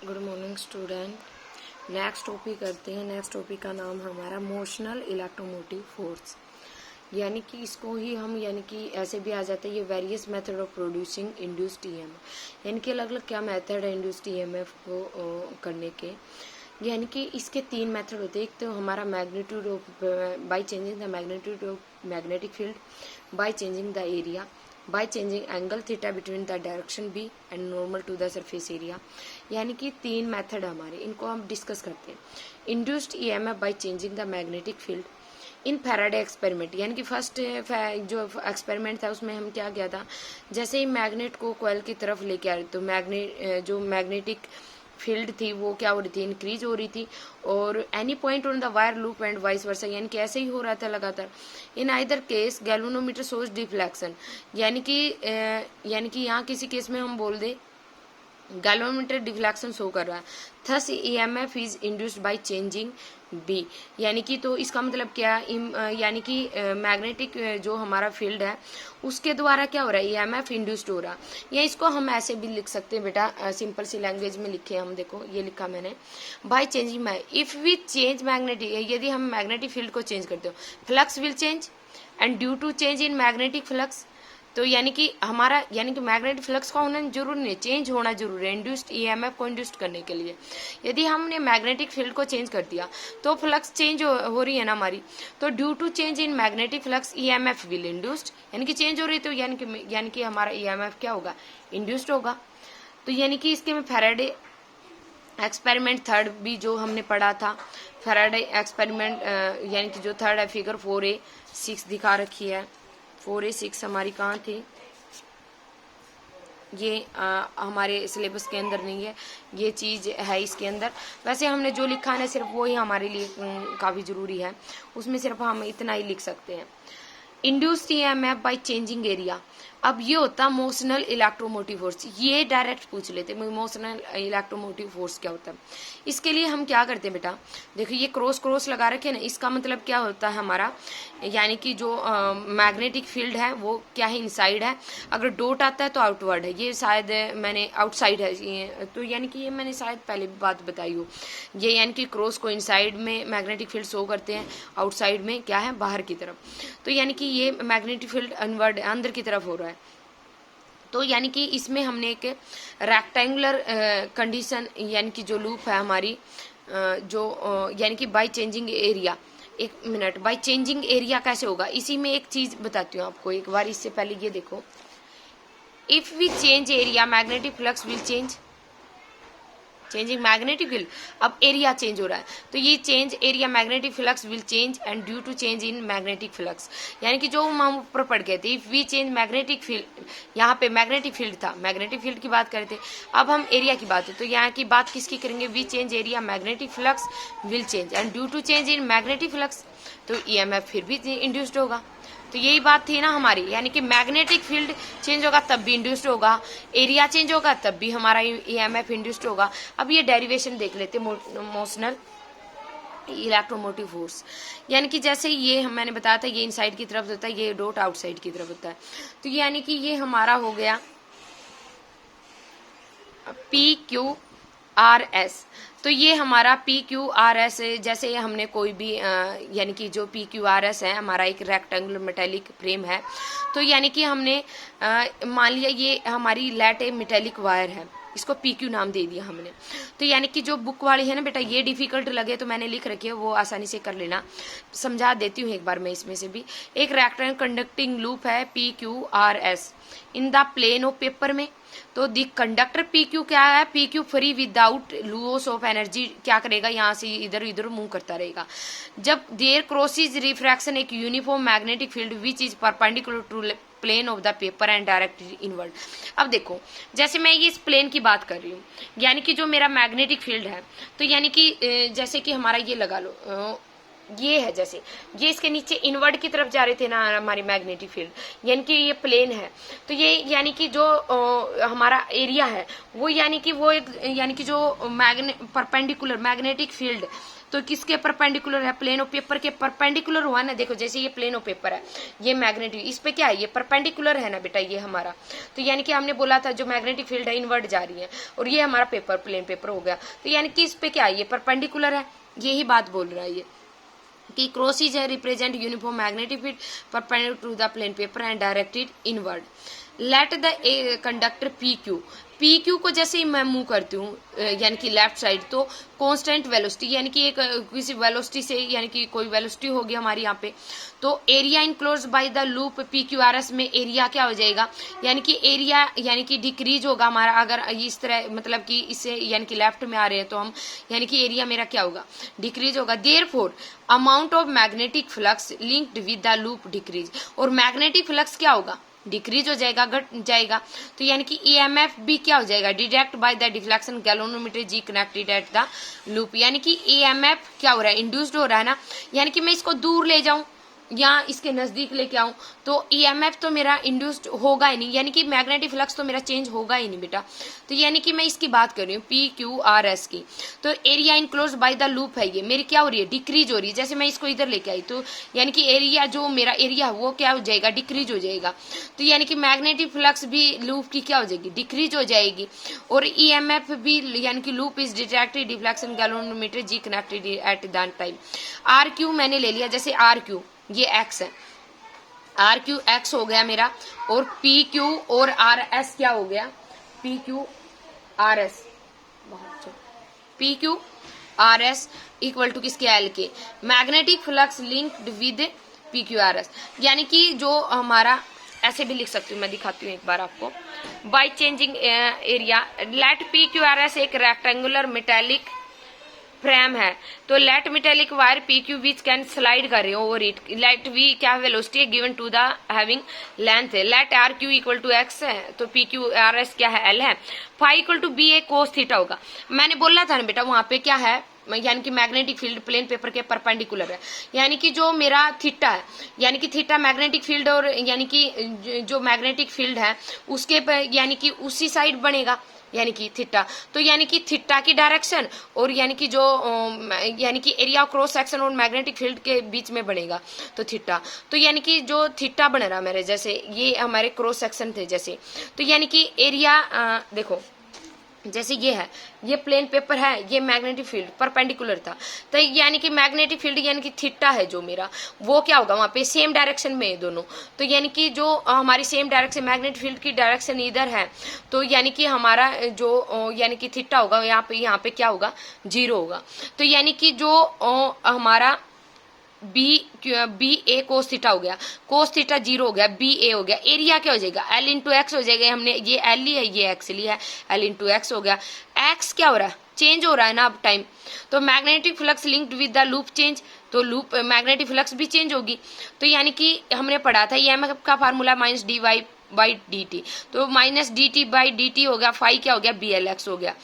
Good morning student. Next topic करते हैं। Next topic का नाम हमारा मोशनल इलेक्ट्रोमोटिव फोर्स, यानी कि इसको ही हम यानी कि ऐसे भी आ जाता है ये various method of producing induced EMF, यानी कि अलग अलग क्या मेथड है इंड्यूस्ड ईएमएफ को करने के। यानी कि इसके तीन मेथड होते हैं। एक तो हमारा magnitude of by changing the magnitude of magnetic field, by changing the area, by changing angle theta between the direction B and normal to the surface area. यानी कि तीन मेथड हमारे, इनको हम डिस्कस करते हैं। Induced EMF bye changing the magnetic field in Faraday experiment, यानी कि फर्स्ट जो एक्सपेरिमेंट था उसमें हम क्या किया था, जैसे ही मैग्नेट को कॉइल की तरफ लेके आ रहे तो जो मैग्नेटिक फील्ड थी वो क्या हो रही थी, इंक्रीज हो रही थी। और any point on the wire loop and vice versa, यानी कि ऐसे ही हो रहा था लगातार। In either case galvanometer shows deflection, यानी कि यहाँ किसी केस में हम बोल दे गैल्वेनोमीटर डिफ्लेक्शन शो कर रहा है। Thus EMF is induced by changing B, यानी कि तो इसका मतलब क्या है, यानी कि मैग्नेटिक जो हमारा फील्ड है उसके द्वारा क्या हो रहा है, ईएमएफ इंड्यूस्ड हो रहा। या इसको हम ऐसे भी लिख सकते हैं बेटा, सिंपल सी लैंग्वेज में लिखे हम, देखो ये लिखा मैंने, by changing if we change magnetic, यदि हम मैग्नेटिक फील्ड को चेंज करते हो flux will change and due to change in magnetic flux, तो यानी कि हमारा यानी कि मैग्नेटिक फ्लक्स का होना जरूरी नहीं, चेंज होना जरूरी है इंड्यूस्ड ईएमएफ को इंड्यूस्ड करने के लिए। यदि हमने मैग्नेटिक फील्ड को चेंज कर दिया तो फ्लक्स चेंज हो रही है ना हमारी, तो due to change in magnetic flux EMF will induced, यानी कि चेंज हो रही है तो यानी कि हमारा ईएमएफ क्या होगा, इंड्यूस्ड होगा। तो यानी कि इसके में फैराडे एक्सपेरिमेंट थर्ड भी जो हमने पढ़ा था, फैराडे एक्सपेरिमेंट यानी कि जो थर्ड है फिगर 4A6 दिखा रखी है। 4A6 हमारी कहाँ थी, ये हमारे सिलेबस के अंदर नहीं है, ये चीज़ है इसके अंदर। वैसे हमने जो लिखा है ना सिर्फ वो ही हमारे लिए काफ़ी ज़रूरी है, उसमें सिर्फ हम इतना ही लिख सकते हैं। Induced EMF bye changing area, अब ये होता मोशनल इलेक्ट्रोमोटिव फोर्स, ये डायरेक्ट पूछ लेते मोशनल इलेक्ट्रोमोटिव फोर्स क्या होता है। इसके लिए हम क्या करते हैं बेटा, देखो ये क्रॉस क्रॉस लगा रखे ना, इसका मतलब क्या होता है हमारा, यानी कि जो मैग्नेटिक फील्ड है वो क्या है, इनसाइड है, अगर डॉट आता है तो आउटवर्ड है, ये शायद मैंने आउटसाइड है ये, तो यानी कि ये मैंने शायद पहले भी बात बताई हो, ये यानी कि क्रॉस को इनसाइड में मैग्नेटिक फील्ड शो करते हैं, आउटसाइड में क्या है, बाहर की तरफ। तो यानी कि ये मैग्नेटिक फील्ड अनवर्ड अंदर की तरफ हो रहा है। तो यानी कि इसमें हमने एक रेक्टेंगुलर कंडीशन, यानी कि जो लूप है हमारी यानी कि बाय चेंजिंग एरिया, एक मिनट, बाय चेंजिंग एरिया कैसे होगा, इसी में एक चीज बताती हूँ आपको एक बार। इससे पहले ये देखो, if we change area magnetic flux will change, changing magnetic field, अब एरिया चेंज हो रहा है तो ये change area magnetic flux will change and due to change in magnetic flux, यानी कि जो हम ऊपर पढ़ गए थे, if we change magnetic field, यहाँ पे मैग्नेटिक फील्ड था, मैग्नेटिक फील्ड की बात करते, अब हम एरिया की बात है, तो यहाँ की बात किसकी करेंगे, we change area magnetic flux will change and due to change in magnetic flux, तो ईएमएफ फिर भी इंड्यूस्ड होगा। तो यही बात थी ना हमारी, यानी कि मैग्नेटिक फील्ड चेंज होगा तब भी इंड्यूस्ड होगा, एरिया चेंज होगा तब भी हमारा ईएमएफ इंड्यूस्ड होगा। अब ये डेरिवेशन देख लेते मोशनल इलेक्ट्रोमोटिव फोर्स, यानी कि जैसे ये मैंने बताया था, ये इनसाइड की तरफ होता है, ये डॉट आउटसाइड की तरफ होता है, तो यानी कि ये हमारा हो गया PQRS। तो ये हमारा PQRS, जैसे हमने कोई भी यानी कि जो PQRS है हमारा एक रेक्टेंगुलर मेटेलिक फ्रेम है, तो यानी कि हमने मान लिया ये हमारी लेट ए मेटेलिक वायर है, इसको PQ नाम दे दिया हमने। तो यानी कि जो बुक वाली है ना बेटा, ये डिफिकल्ट लगे तो मैंने लिख रखी है, वो आसानी से कर लेना, समझा देती हूँ एक बार मैं इसमें से भी। एक रेक्टेंगल कंडक्टिंग लूप है PQRS in the plane of paper में, तो दी कंडक्टर PQ क्या है, PQ free without loss of energy क्या करेगा, यहाँ से इधर इधर मूव करता रहेगा। जब देयर क्रॉसेस रिफ्रैक्शन एक uniform magnetic field which is perpendicular to plane of the paper and directed inward. अब देखो जैसे मैं ये इस प्लेन की बात कर रही हूँ, यानी कि जो मेरा मैग्नेटिक फील्ड है, तो यानी कि जैसे कि हमारा ये लगा लो ये है, जैसे ये इसके नीचे इनवर्ड की तरफ जा रहे थे ना हमारी मैग्नेटिक फील्ड, यानी कि ये प्लेन है, तो ये यानी कि जो हमारा एरिया है वो यानी कि वो एक यानी कि जो परपेंडिकुलर मैग्नेटिक फील्ड तो किसके परपेंडिकुलर है, प्लेन ऑफ पेपर के परपेंडिकुलर हुआ ना। देखो जैसे ये प्लेन ऑफ पेपर है, ये मैग्नेटिक, इस पे क्या है, ये परपेंडिकुलर है ना बेटा, ये हमारा, तो यानी कि हमने बोला था जो मैग्नेटिक फील्ड है इनवर्ड जा रही है, और ये हमारा पेपर प्लेन पेपर हो गया, तो यानी कि इस पे क्या है, ये परपेंडिकुलर है, यही बात बोल रहा है ये कि क्रॉसेज है represent uniform magnetic field perpendicular to the plane paper and directed inward. Let the conductor P Q, P Q को जैसे ही मैं मूव करती हूँ यानी कि लेफ्ट साइड, तो कांस्टेंट वेलोसिटी यानी कि एक किसी वेलोसिटी से यानी कि कोई वेलोसिटी होगी हमारी यहाँ पे, तो area enclose by the loop P Q R S में एरिया क्या हो जाएगा, यानी कि एरिया यानी कि डिक्रीज होगा हमारा, अगर इस तरह मतलब कि इससे यानी कि लेफ्ट में आ रहे हैं तो हम यानी कि एरिया मेरा क्या होगा, डिक्रीज होगा। Therefore amount of magnetic flux linked with the loop decrease, और मैग्नेटिक फ्लक्स क्या होगा, डिक्रीज हो जाएगा, घट जाएगा, तो यानी कि ईएमएफ भी क्या हो जाएगा, detect by the deflection galvanometer G connected at the loop, यानी कि ईएमएफ क्या हो रहा है, इंड्यूस्ड हो रहा है ना, यानी कि मैं इसको दूर ले जाऊं या इसके नजदीक लेके आऊं तो ईएमएफ तो मेरा इंड्यूस्ड होगा ही नहीं, यानी कि मैग्नेटिक फ्लक्स तो मेरा चेंज होगा ही नहीं बेटा। तो यानी कि मैं इसकी बात कर रही हूँ पी क्यू आर एस की, तो area enclose by the loop है, ये मेरी क्या हो रही है, डिक्रीज हो रही है। जैसे मैं इसको इधर लेके आई तो यानी कि एरिया जो मेरा एरिया है वो क्या हो जाएगा, डिक्रीज हो जाएगा, तो यानी कि मैग्नेटिक फ्लक्स भी लूप की क्या हो जाएगी, डिक्रीज हो जाएगी, और ईएमएफ भी यानी कि loop is detected deflection galvanometer G connected at the time. R Q मैंने ले लिया, जैसे आर क्यू ये एक्स है, आर क्यू एक्स हो गया मेरा, और पी क्यू और आर एस क्या हो गया, P Q R S, P Q R S equal to किसके, एल के, magnetic flux linked with P Q R S, यानी कि जो हमारा ऐसे भी लिख सकती हूँ, मैं दिखाती हूँ एक बार आपको, by changing area let P Q R S एक रेक्टेंगुलर मेटेलिक फ्रेम है, तो let metallic wire P Q which can slide कर रहे हो ओवर इट, लेट वी क्या वेलोसिटी है given to the having length है, let R Q equal to x है, तो पी क्यू आर एस क्या है, एल है, phi equal to B A cos theta होगा। मैंने बोला था ना बेटा वहां पे क्या है, यानी कि मैग्नेटिक फील्ड प्लेन पेपर के परपेंडिकुलर है, यानी कि जो मेरा थीटा है, यानी कि थीटा मैग्नेटिक फील्ड और यानी कि जो मैग्नेटिक फील्ड है उसके यानी कि उसी साइड बनेगा, यानी कि थीटा, तो यानी कि थीटा की डायरेक्शन और यानी कि जो यानी कि एरिया क्रॉस सेक्शन और मैग्नेटिक फील्ड के बीच में बनेगा तो थीटा, तो यानी कि जो थीटा बन रहा मेरे, जैसे ये हमारे क्रॉस सेक्शन थे जैसे, तो यानी कि एरिया देखो जैसे ये है, ये प्लेन पेपर है, ये मैग्नेटिक फील्ड परपेंडिकुलर था, तो यानी कि मैग्नेटिक फील्ड यानी कि थीटा है जो मेरा, वो क्या होगा वहां पे सेम डायरेक्शन में दोनों, तो यानी कि जो हमारी सेम डायरेक्शन मैग्नेटिक फील्ड की डायरेक्शन इधर है, तो यानी कि हमारा जो यानी कि थीटा होगा यहाँ पे क्या होगा, 0 होगा, तो यानी कि जो हमारा बी ए कोस थीटा हो गया, कोस थीटा 0 हो गया, बी ए हो गया, एरिया क्या हो जाएगा, एल इंटू एक्स हो जाएगा, हमने ये एल ली है ये एक्स ली है, एल इंटू एक्स हो गया, एक्स क्या हो रहा है, चेंज हो रहा है ना अब टाइम, तो magnetic flux linked with the loop change, तो लूप मैग्नेटिक फ्लक्स भी चेंज होगी, तो यानी कि हमने पढ़ा था ये का formula minus d y by D T, तो minus d t by D t हो गया, फाई क्या हो गया, बी एल एक्स हो गया,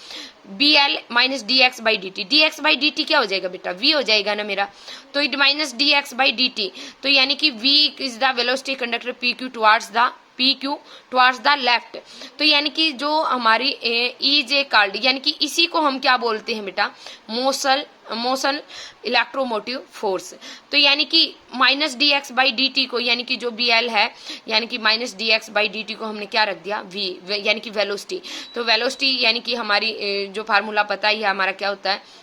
B L minus D X by D T, D X by D T क्या हो जाएगा बेटा, वी हो जाएगा ना मेरा, तो it minus D X by D T, तो यानी कि V is the velocity conductor P Q towards the P Q towards the left, तो यानी कि जो हमारी ई जे कार्ड यानी कि इसी को हम क्या बोलते हैं बेटा, मोशन इलेक्ट्रोमोटिव फोर्स, तो यानी कि minus D X by D T को यानी कि जो बी एल है यानी कि minus D X by D T को हमने क्या रख दिया, वी यानी कि वेलोसिटी, तो वेलोसिटी यानी कि हमारी जो फार्मूला पता ही है हमारा क्या होता है,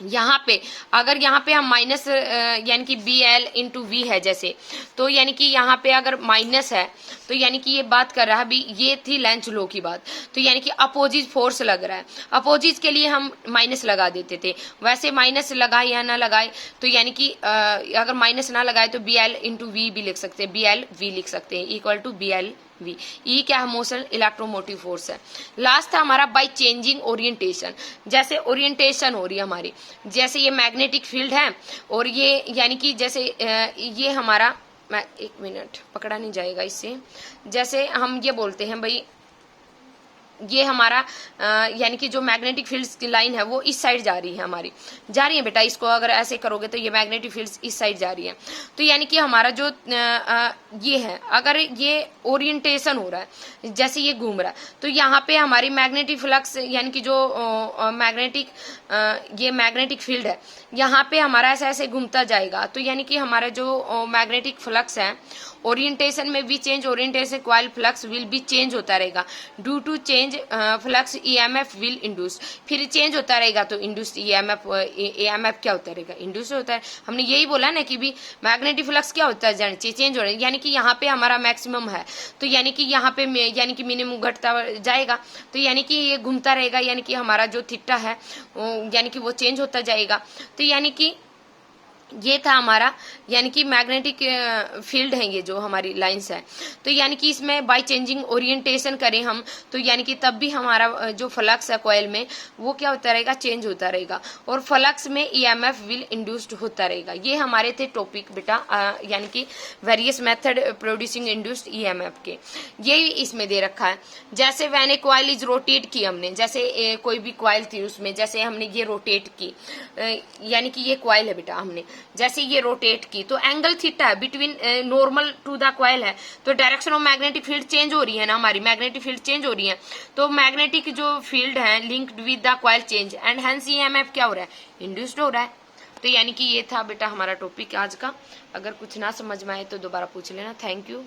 यहाँ पे अगर यहाँ पे हम माइनस यानी कि बी एल इंटू वी है जैसे, तो यानी कि यहाँ पे अगर माइनस है तो यानी कि ये बात कर रहा है अभी, ये थी लेंथ लो की बात, तो यानी कि अपोजिट फोर्स लग रहा है, अपोजिट के लिए हम माइनस लगा देते थे, वैसे माइनस लगाए या ना लगाए, तो यानी कि अगर माइनस ना लगाए तो बी एल इंटू वी भी लिख सकते हैं, बी एल वी लिख सकते हैं equal to B L v, e क्या है, मोशन इलेक्ट्रोमोटिव फोर्स है। लास्ट था हमारा बाय चेंजिंग ओरिएंटेशन, जैसे ओरिएंटेशन हो रही है हमारी, जैसे ये मैग्नेटिक फील्ड है और ये यानी कि जैसे ये हमारा, मैं एक मिनट पकड़ा नहीं जाएगा इससे, जैसे हम ये बोलते हैं भाई ये हमारा यानी कि जो मैग्नेटिक फील्ड्स की लाइन है वो इस साइड जा रही है, हमारी जा रही है बेटा। इसको अगर ऐसे करोगे तो ये मैग्नेटिक फील्ड्स इस साइड जा रही है। तो यानी कि हमारा जो ये है, अगर ये ओरिएंटेशन हो रहा है, जैसे ये घूम रहा है, तो यहाँ पे हमारी मैग्नेटिक फ्लक्स यानी कि जो ये मैग्नेटिक फील्ड है, यहाँ पे हमारा ऐसे ऐसे घूमता जाएगा। तो यानी कि हमारा जो मैग्नेटिक फ्लक्स है, ओरिएंटेशन में भी change, orientation coil flux will भी चेंज होता रहेगा। Due to change flux EMF will induce, फिर चेंज होता रहेगा तो इंड्यूस्ड ईएमएफ क्या होता रहेगा, इंड्यूस होता है। हमने यही बोला ना कि भी मैग्नेटिक फ्लक्स क्या होता है, चेंज हो रहा है। यानी कि यहाँ पे हमारा मैक्सिमम है, तो यानी कि यहाँ पे यानी कि मिनिमम घटता जाएगा, तो यानी कि ये घूमता रहेगा, यानी कि हमारा जो थीटा है यानी कि वो चेंज होता जाएगा। तो यानी कि ये था हमारा यानी कि मैग्नेटिक फील्ड है, ये जो हमारी लाइंस है। तो यानी कि इसमें बाय चेंजिंग ओरिएंटेशन करें हम, तो यानी कि तब भी हमारा जो फ्लक्स है कॉइल में वो क्या होता रहेगा, चेंज होता रहेगा, और फ्लक्स में ईएमएफ विल इंड्यूस्ड होता रहेगा। ये हमारे थे टॉपिक बेटा, यानी कि various method producing induced EMF के, यही इसमें दे रखा है। जैसे when A coil is rotate की, हमने जैसे कोई भी कॉइल थी उसमें जैसे हमने ये रोटेट की, यानी कि ये कॉइल है बेटा, हमने जैसे ये रोटेट की, तो एंगल थीटा है between normal to the coil है, तो direction of magnetic field change हो रही है ना, हमारी मैग्नेटिक फील्ड चेंज हो रही है, तो मैग्नेटिक जो फील्ड है linked with the coil change and hence EMF क्या हो रहा है, इंड्यूस्ड हो रहा है। तो यानी कि ये था बेटा हमारा टॉपिक आज का। अगर कुछ ना समझ में आए तो दोबारा पूछ लेना। Thank you.